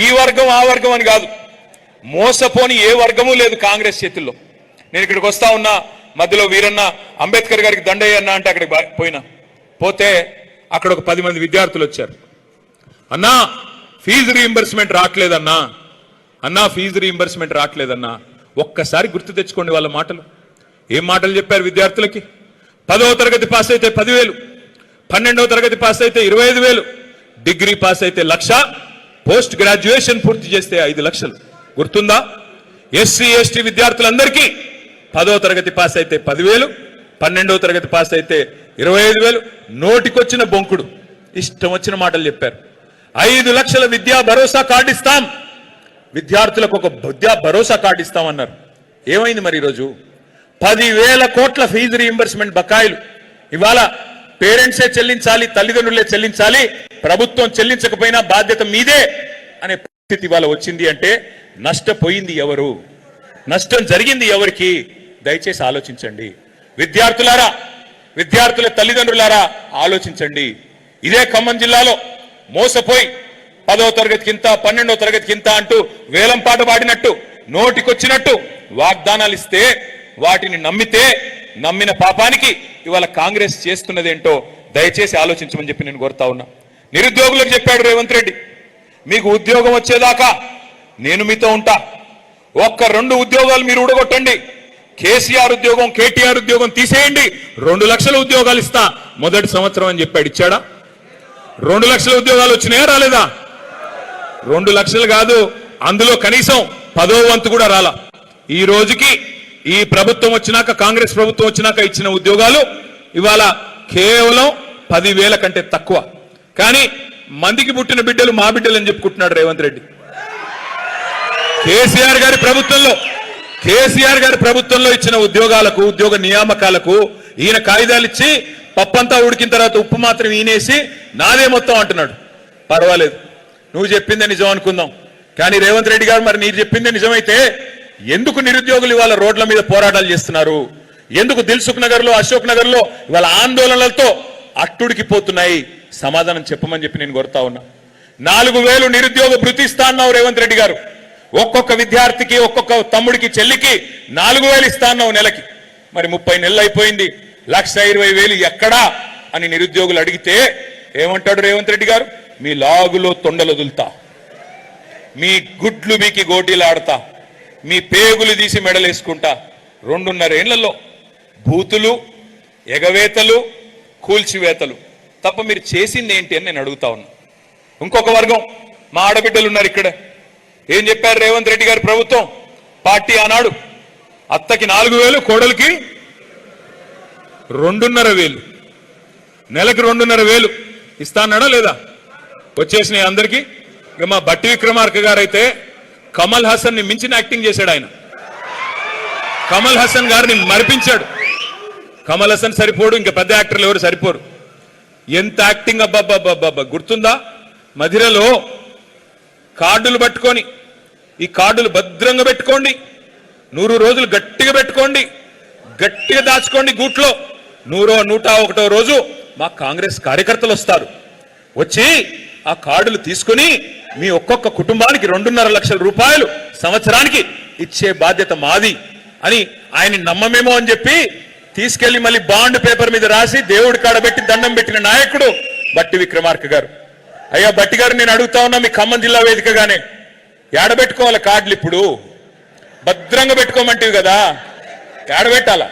ఈ వర్గం ఆ వర్గం అని కాదు, మోసపోని ఏ వర్గము లేదు కాంగ్రెస్ చేతుల్లో. నేను ఇక్కడికి వస్తా ఉన్నా, మధ్యలో వీరన్న అంబేద్కర్ గారికి దండయ్యన్న అంటే అక్కడికి పోతే అక్కడ ఒక 10 మంది విద్యార్థులు వచ్చారు. అన్నా ఫీజు రీయింబర్స్మెంట్ రావట్లేదన్నా, అన్నా ఫీజు రీయింబర్స్మెంట్ రావట్లేదన్నా. ఒక్కసారి గుర్తు తెచ్చుకోండి వాళ్ళ మాటలు. ఏం మాటలు చెప్పారు విద్యార్థులకి? 10వ తరగతి పాస్ అయితే 10,000, 12వ తరగతి పాస్ అయితే 25,000, డిగ్రీ పాస్ అయితే 1,00,000, పోస్ట్ గ్రాడ్యుయేషన్ పూర్తి చేస్తే 5 లక్షలు. గుర్తుందా? ఎస్సీ ఎస్టీ విద్యార్థులందరికీ 10వ తరగతి పాస్ అయితే 10,000, 12వ తరగతి పాస్ అయితే 25,000. నోటికొచ్చిన బొంకుడు ఇష్టం వచ్చిన మాటలు చెప్పారు. 5 లక్షల విద్యా భరోసా కార్డు ఇస్తాం, విద్యార్థులకు ఒక విద్యా భరోసా కార్డు ఇస్తామన్నారు. ఏమైంది మరి ఈరోజు? 10,000 కోట్ల ఫీజు రీయింబర్స్మెంట్ బకాయిలు ఇవాళ పేరెంట్సే చెల్లించాలి, తల్లిదండ్రులే చెల్లించాలి, ప్రభుత్వం చెల్లించకపోయినా బాధ్యత మీదే అనే పరిస్థితి ఇవాళ వచ్చింది. అంటే నష్టపోయింది ఎవరు? నష్టం జరిగింది ఎవరికి? దయచేసి ఆలోచించండి విద్యార్థులారా, విద్యార్థుల తల్లిదండ్రులారా ఆలోచించండి. ఇదే ఖమ్మం జిల్లాలో మోసపోయి 10వ తరగతికి ఇంత, 12వ తరగతికి ఇంత అంటూ వేలం పాట పాడినట్టు నోటికొచ్చినట్టు వాగ్దానాలు ఇస్తే వాటిని నమ్మిన పాపానికి ఇవాళ కాంగ్రెస్ చేస్తున్నదేంటో దయచేసి ఆలోచించమని చెప్పి నేను కోరుతా ఉన్నా. నిరుద్యోగులకు చెప్పాడు రేవంత్ రెడ్డి, మీకు ఉద్యోగం వచ్చేదాకా నేను మీతో ఉంటా, 1-2 ఉద్యోగాలు మీరు ఊడగొట్టండి, కేసీఆర్ ఉద్యోగం కేటీఆర్ ఉద్యోగం తీసేయండి, 2 లక్షల ఉద్యోగాలు ఇస్తా మొదటి సంవత్సరం అని చెప్పాడు. ఇచ్చాడా? 2 లక్షల ఉద్యోగాలు వచ్చినాయా రాలేదా? 2 లక్షలు కాదు, అందులో కనీసం 10వ వంతు కూడా రాలా. ఈ రోజుకి ఈ ప్రభుత్వం వచ్చినాక, కాంగ్రెస్ ప్రభుత్వం వచ్చినాక ఇచ్చిన ఉద్యోగాలు ఇవాళ కేవలం 10,000 కంటే తక్కువ. కానీ మందికి పుట్టిన బిడ్డలు మా బిడ్డలు అని చెప్పుకుంటున్నాడు రేవంత్ రెడ్డి. కేసీఆర్ గారి ప్రభుత్వంలో ఇచ్చిన ఉద్యోగాలకు, ఉద్యోగ నియామకాలకు ఈయన కాగితాలు ఇచ్చి పప్పంతా ఉడికిన తర్వాత ఉప్పు మాత్రం ఈనేసి నాదే మొత్తం అంటున్నాడు. పర్వాలేదు, నువ్వు చెప్పిందే నిజం అనుకుందాం. కానీ రేవంత్ రెడ్డి గారు, మరి మీరు చెప్పిందే నిజమైతే ఎందుకు నిరుద్యోగులు ఇవాళ రోడ్ల మీద పోరాటాలు చేస్తున్నారు? ఎందుకు దిల్సుఖ్ నగర్ లో, అశోక్ నగర్ లో ఇవాళ ఆందోళనలతో అట్టుడికి పోతున్నాయి? సమాధానం చెప్పమని చెప్పి నేను కోరుతా ఉన్నా. 4,000 నిరుద్యోగ భృతి ఇస్తా అన్నావు రేవంత్ రెడ్డి గారు. ఒక్కొక్క విద్యార్థికి, ఒక్కొక్క తమ్ముడికి, చెల్లికి 4,000 ఇస్తా అన్నావు నెలకి. మరి 30 నెలలు అయిపోయింది, 1,20,000 ఎక్కడా అని నిరుద్యోగులు అడిగితే ఏమంటాడు రేవంత్ రెడ్డి గారు? మీ లాగులో తొండలొదులుతా, మీ గుడ్లు మీకి గోటీలాడతా, మీ పేగులు తీసి మెడలేసుకుంటా. 2.5 ఏళ్లలో భూతులు, ఎగవేతలు, కూల్చివేతలు తప్ప మీరు చేసింది ఏంటి అని నేను అడుగుతా ఉన్నా. ఇంకొక వర్గం మా ఆడబిడ్డలు ఉన్నారు ఇక్కడ. ఏం చెప్పారు రేవంత్ రెడ్డి గారి ప్రభుత్వం? పార్టీ ఆనాడు అత్తకి 4,000, కోడలికి 2,500, నెలకి 2,500 ఇస్తా అన్నాడా లేదా? వచ్చేసినాయి అందరికీ. ఇక మా బట్టి విక్రమార్క గారు అయితే కమల్ హాసన్ ని మించిన యాక్టింగ్ చేశాడు. ఆయన కమల్ హాసన్ గారిని మరిపించాడు. కమల్ హాసన్ సరిపోడు, ఇంకా పెద్ద యాక్టర్లు ఎవరు సరిపోరు. ఎంత యాక్టింగ్! అబ్బాబ్బాబ్బా, గుర్తుందా? మధిరలో కార్డులు పట్టుకొని, ఈ కార్డులు భద్రంగా పెట్టుకోండి, 100 రోజులు గట్టిగా పెట్టుకోండి, గట్టిగా దాచుకోండి గూట్లో. 101వ రోజు మా కాంగ్రెస్ కార్యకర్తలు వస్తారు, వచ్చి ఆ కార్డులు తీసుకుని మీ ఒక్కొక్క కుటుంబానికి 2.5 లక్షల రూపాయలు సంవత్సరానికి ఇచ్చే బాధ్యత మాది అని ఆయన్ని నమ్మమేమో అని చెప్పి తీసుకెళ్లి మళ్ళీ బాండ్ పేపర్ మీద రాసి దేవుడి కాడబెట్టి దండం పెట్టిన నాయకుడు బట్టి విక్రమార్క గారు. అయ్యా బట్టి గారు, నేను అడుగుతా ఉన్నా, మీ ఖమ్మం జిల్లా వేదికగానే ఏడబెట్టుకోవాలి కార్డులు? ఇప్పుడు భద్రంగా పెట్టుకోమంటివి కదా, ఏడబెట్టాలా?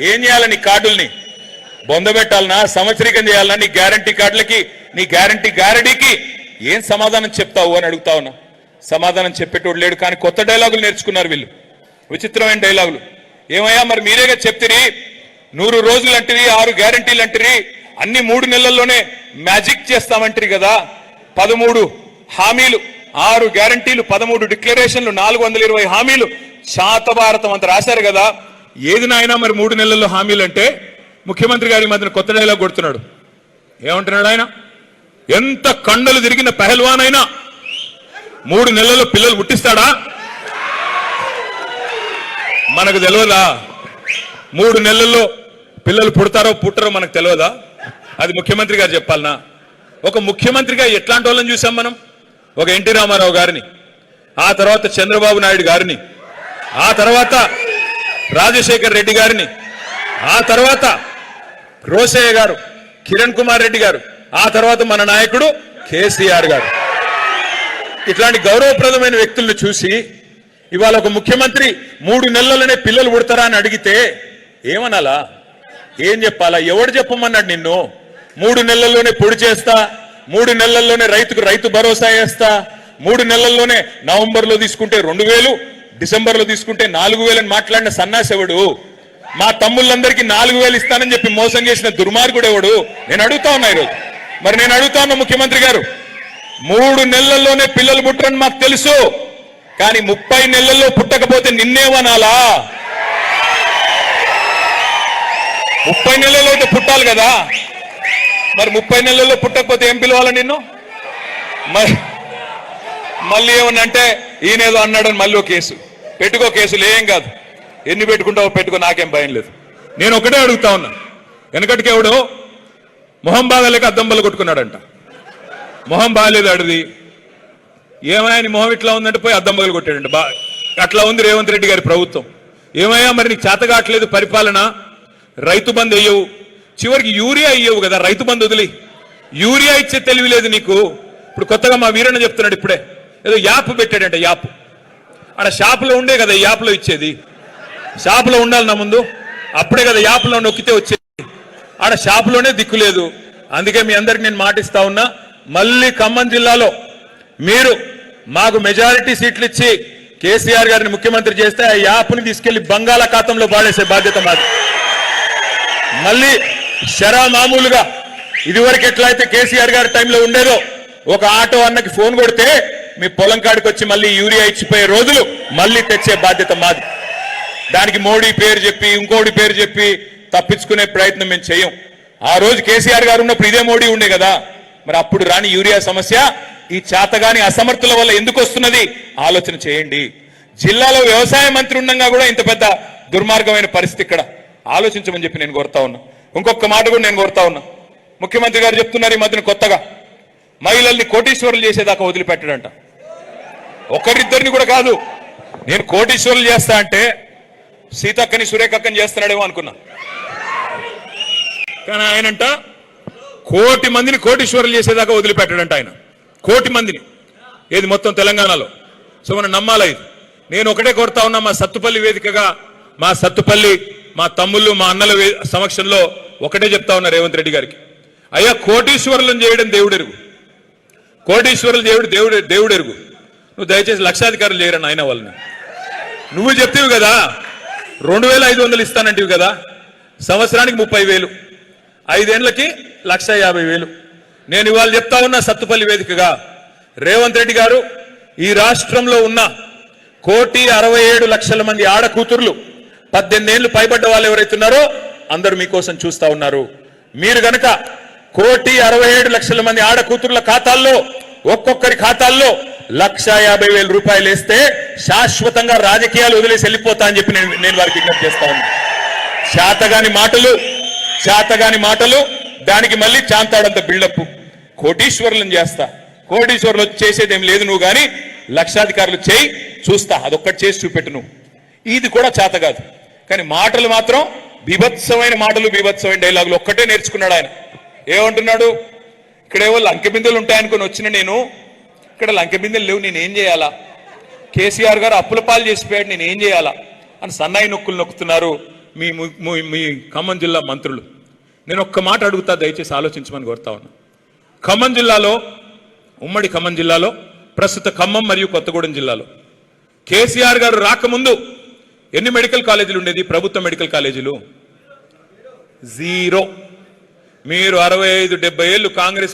ఏం చేయాలా? నీ కార్డుల్ని బొందబెట్టాలనా? సంవత్సరీకం చేయాలనా? నీ గ్యారంటీ కార్డులకి, నీ గ్యారంటీకి ఏం సమాధానం చెప్తావు అని అడుగుతా ఉన్నా. సమాధానం చెప్పేటోడు లేడు. కానీ కొత్త డైలాగులు నేర్చుకున్నారు వీళ్ళు, విచిత్రమైన డైలాగులు. ఏమయ్యా, మరి మీరేగా చెప్తిరి 100 రోజులు అంటిరి, 6 గ్యారంటీలు అంటిరి, అన్ని 3 నెలల్లోనే మ్యాజిక్ చేస్తామంటారు కదా. 13 హామీలు, 6 గ్యారంటీలు, 13 డిక్లరేషన్లు, 420 హామీలు, శాతభారతం అంత రాశారు కదా. ఏది నాయనా మరి 3 నెలల్లో హామీలు అంటే? ముఖ్యమంత్రి గారి మధ్యన కొత్త డైలాగ్ కొడుతున్నాడు. ఏమంటున్నాడు ఆయన? ఎంత కండలు తిరిగిన పెహల్వాన్ అయినా 3 నెలల్లో పిల్లలు పుట్టిస్తాడా? మనకు తెలియదా? 3 నెలల్లో పిల్లలు పుడతారో పుట్టరో మనకు తెలియదా? అది ముఖ్యమంత్రి గారు చెప్పాలనా? ఒక ముఖ్యమంత్రిగా ఎట్లాంటి వాళ్ళని చూసాం మనం? ఒక ఎన్టీ రామారావు గారిని, ఆ తర్వాత చంద్రబాబు నాయుడు గారిని, ఆ తర్వాత రాజశేఖర్ రెడ్డి గారిని, ఆ తర్వాత రోసయ్య గారు, కిరణ్ కుమార్ రెడ్డి గారు, ఆ తర్వాత మన నాయకుడు కేసీఆర్ గారు. ఇట్లాంటి గౌరవప్రదమైన వ్యక్తులను చూసి ఇవాళ ఒక ముఖ్యమంత్రి 3 నెలల్లోనే పిల్లలు పుడతారా అని అడిగితే ఏమనాలా? ఏం చెప్పాలా? ఎవడు చెప్పమన్నాడు నిన్ను? 3 నెలల్లోనే పొడి చేస్తా, 3 నెలల్లోనే రైతుకు రైతు భరోసా వేస్తా, 3 నెలల్లోనే నవంబర్లో తీసుకుంటే 2000, డిసెంబర్లో తీసుకుంటే 4000 అని మాట్లాడిన సన్నాసెవడు? మా తమ్ముళ్ళందరికీ 4000 ఇస్తానని చెప్పి మోసం చేసిన దుర్మార్గుడు ఎవడు? నేను అడుగుతా ఉన్నా ఈరోజు. మరి నేను అడుగుతా ఉన్నా ముఖ్యమంత్రి గారు, 3 నెలల్లోనే పిల్లలు పుట్టరని మాకు తెలుసు, కానీ 30 నెలల్లో పుట్టకపోతే నిన్నేమనాలా? 30 నెలల్లో అయితే పుట్టాలి కదా. మరి 30 నెలల్లో పుట్టకపోతే ఏం పిలవాలా నిన్ను? మళ్ళీ ఏమన్నంటే ఈయనేదో అన్నాడని మళ్ళీ కేసు పెట్టుకో. కేసులు ఏం కాదు, ఎన్ని పెట్టుకుంటావో పెట్టుకో, నాకేం భయం లేదు. నేను ఒకటే అడుగుతా ఉన్నా, వెనకటికి ఎవడో మొహం బాగాలేక అద్దంబలు కొట్టుకున్నాడంట. మొహం బాగాలేదు అడిది, ఏమయ్యా నీ మొహం ఇట్లా ఉందంటే పోయి అద్దంబలు కొట్టాడంట. అట్లా ఉంది రేవంత్ రెడ్డి గారి ప్రభుత్వం. ఏమయ్యా మరి నీకు చేత కావట్లేదు పరిపాలన, రైతు బంధు అయ్యవు, చివరికి యూరియా అయ్యవు కదా, రైతు బంధు వదిలి యూరియా ఇచ్చే తెలివి లేదు నీకు. ఇప్పుడు కొత్తగా మా వీరన్న చెప్తున్నాడు, ఇప్పుడే ఏదో యాప్ పెట్టాడంట. యాప్ ఆడ షాపులో ఉండే కదా యాప్లో ఇచ్చేది. షాపులో ఉండాలి నా ముందు, అప్పుడే కదా యాప్లో నొక్కితే వచ్చేది. ఆడ షాపులోనే దిక్కు లేదు. అందుకే మీ అందరికి నేను మాటిస్తా ఉన్నా, మళ్ళీ ఖమ్మం జిల్లాలో మీరు మాకు మెజారిటీ సీట్లు ఇచ్చి కేసీఆర్ గారిని ముఖ్యమంత్రి చేస్తే ఆ యాప్ని తీసుకెళ్లి బంగాళాఖాతంలో పాడేసే బాధ్యత మాది. మళ్ళీ షరా మామూలుగా ఇదివరకు ఎట్లయితే కేసీఆర్ గారి టైంలో ఉండేదో, ఒక ఆటో అన్నకి ఫోన్ కొడితే మీ పొలం కాడికి వచ్చి మళ్ళీ యూరియా ఇచ్చిపోయే రోజులు మళ్ళీ తెచ్చే బాధ్యత మాది. దానికి మోడీ పేరు చెప్పి ఇంకోటి పేరు చెప్పి తప్పించుకునే ప్రయత్నం మేము చేయం. ఆ రోజు కేసీఆర్ గారు ఉన్నప్పుడు ఇదే మోడీ ఉండే కదా, మరి అప్పుడు రాని యూరియా సమస్య ఈ చేతగాని అసమర్థుల వల్ల ఎందుకు వస్తున్నది ఆలోచన చేయండి. జిల్లాలో వ్యవసాయ మంత్రి ఉండగా కూడా ఇంత పెద్ద దుర్మార్గమైన పరిస్థితి ఇక్కడ ఆలోచించమని చెప్పి నేను కోరుతా ఉన్నా. ఇంకొక మాట కూడా నేను కోరుతా ఉన్నా, ముఖ్యమంత్రి గారు చెప్తున్నారు ఈ మధ్యన కొత్తగా మహిళల్ని కోటీశ్వరులు చేసేదాకా వదిలిపెట్టడంట. ఒకరిద్దరిని కూడా కాదు, నేను కోటీశ్వరులు చేస్తా అంటే సీతక్కని సురేఖక్కని చేస్తున్నాడేమో అనుకున్నా, కానీ ఆయనంట 1,000,000 మందిని కోటీశ్వరులు చేసేదాకా వదిలిపెట్టాడంట ఆయన. 1,000,000 మందిని, ఏది మొత్తం తెలంగాణలో. సో మనం నమ్మాలి ఇది. నేను ఒకటే కోరుతా ఉన్నా, మా సత్తుపల్లి వేదికగా మా సత్తుపల్లి మా తమ్ముళ్ళు మా అన్నల సమక్షంలో ఒకటే చెప్తా ఉన్నా రేవంత్ రెడ్డి గారికి, అయ్యా కోటీశ్వరులను చేయడం దేవుడెరుగు, కోటీశ్వరులు దేవుడెరుగు. నువ్వు దయచేసి లక్షాధికారులు చేయరని ఆయన వాళ్ళని. నువ్వు చెప్తేవి కదా 2,500 ఇస్తానంటివి కదా, సంవత్సరానికి 30,000, 5 ఏళ్లకి 1,50,000. నేను ఇవాళ చెప్తా ఉన్నా సత్తుపల్లి వేదికగా, రేవంత్ రెడ్డి గారు ఈ రాష్ట్రంలో ఉన్న 1,67,00,000 మంది ఆడకూతుర్లు 18 ఏళ్లు పైబడ్డ వాళ్ళు ఎవరైతున్నారో అందరూ మీకోసం చూస్తా ఉన్నారు. మీరు గనక 1,67,00,000 మంది ఆడకూతుర్ల ఖాతాల్లో ఒక్కొక్కరి ఖాతాల్లో 1,50,000 రూపాయలు వేస్తే శాశ్వతంగా రాజకీయాలు వదిలేసి వెళ్ళిపోతా అని చెప్పి నేను వారికి విజ్ఞప్తి చేస్తా ఉన్నా. చేతగాని మాటలు దానికి మళ్ళీ చాంతాడంత బిల్డప్. కోటీశ్వరులను చేస్తా, కోటీశ్వరులు చేసేది ఏం లేదు నువ్వు, కానీ లక్షాధికారులు చేయి చూస్తా, అదొక్కటి చేసి చూపెట్టు నువ్వు. ఇది కూడా చేత కాదు, కానీ మాటలు మాత్రం బీభత్సమైన మాటలు, బీభత్సమైన డైలాగులు ఒక్కటే నేర్చుకున్నాడు ఆయన. ఏమంటున్నాడు, ఇక్కడేవో లంకె బిందెలు ఉంటాయనుకుని వచ్చిన నేను, ఇక్కడ లంకె బిందెలు లేవు, నేనేం చేయాలా? కేసీఆర్ గారు అప్పుల పాలు చేసిపోయాడు, నేనేం చేయాలా అని సన్నాయి నొక్కులు నొక్కుతున్నారు మీ ఖమ్మం జిల్లా మంత్రులు. నేను ఒక్క మాట అడుగుతా, దయచేసి ఆలోచించమని కోరుతా ఉన్నా. ఖమ్మం జిల్లాలో, ఉమ్మడి ఖమ్మం జిల్లాలో, ప్రస్తుత ఖమ్మం మరియు కొత్తగూడెం జిల్లాలో కేసీఆర్ గారు రాకముందు ఎన్ని మెడికల్ కాలేజీలు ఉండేది? ప్రభుత్వ మెడికల్ కాలేజీలు 0. మీరు 65-70 ఏళ్ళు కాంగ్రెస్